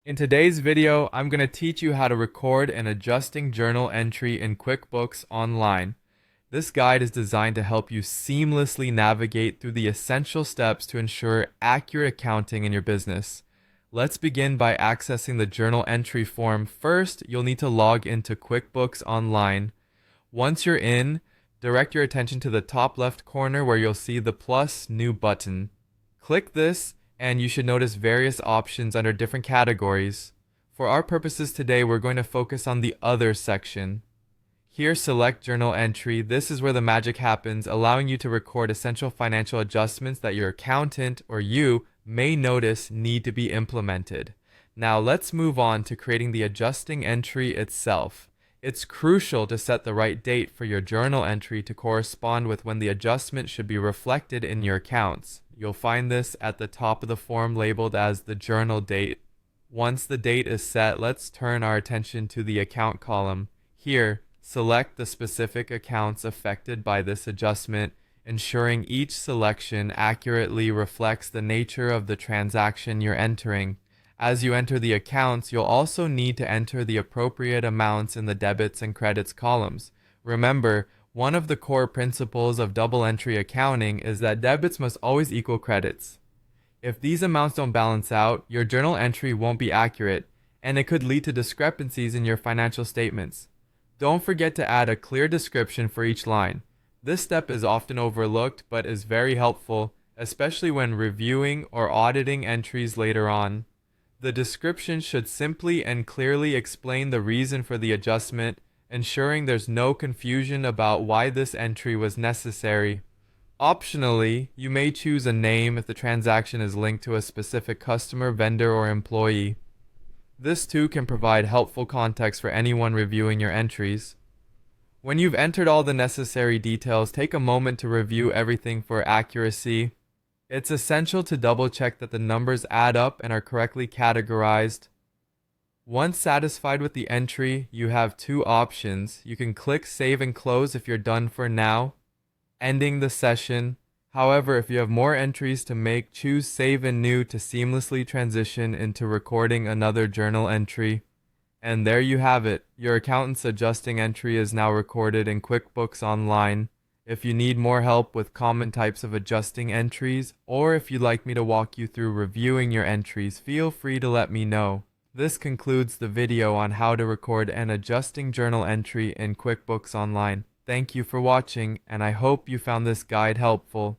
In today's video, I'm going to teach you how to record an adjusting journal entry in QuickBooks Online. This guide is designed to help you seamlessly navigate through the essential steps to ensure accurate accounting in your business. Let's begin by accessing the journal entry form. First, you'll need to log into QuickBooks Online. Once you're in, direct your attention to the top left corner where you'll see the plus new button. Click this and you should notice various options under different categories. For our purposes today, we're going to focus on the Other section. Here, select Journal Entry. This is where the magic happens, allowing you to record essential financial adjustments that your accountant or you may notice need to be implemented. Now, let's move on to creating the adjusting entry itself. It's crucial to set the right date for your journal entry to correspond with when the adjustment should be reflected in your accounts. You'll find this at the top of the form labeled as the journal date. Once the date is set, let's turn our attention to the account column. Here, select the specific accounts affected by this adjustment, ensuring each selection accurately reflects the nature of the transaction you're entering. As you enter the accounts, you'll also need to enter the appropriate amounts in the debits and credits columns. Remember, one of the core principles of double entry accounting is that debits must always equal credits. If these amounts don't balance out, your journal entry won't be accurate, and it could lead to discrepancies in your financial statements. Don't forget to add a clear description for each line. This step is often overlooked but is very helpful, especially when reviewing or auditing entries later on. The description should simply and clearly explain the reason for the adjustment, ensuring there's no confusion about why this entry was necessary. Optionally, you may choose a name if the transaction is linked to a specific customer, vendor, or employee. This too can provide helpful context for anyone reviewing your entries. When you've entered all the necessary details, take a moment to review everything for accuracy. It's essential to double check that the numbers add up and are correctly categorized. Once satisfied with the entry, you have two options. You can click Save and Close if you're done for now, ending the session. However, if you have more entries to make, choose Save and New to seamlessly transition into recording another journal entry. And there you have it. Your accountant's adjusting entry is now recorded in QuickBooks Online. If you need more help with common types of adjusting entries, or if you'd like me to walk you through reviewing your entries, feel free to let me know. This concludes the video on how to record an adjusting journal entry in QuickBooks Online. Thank you for watching, and I hope you found this guide helpful.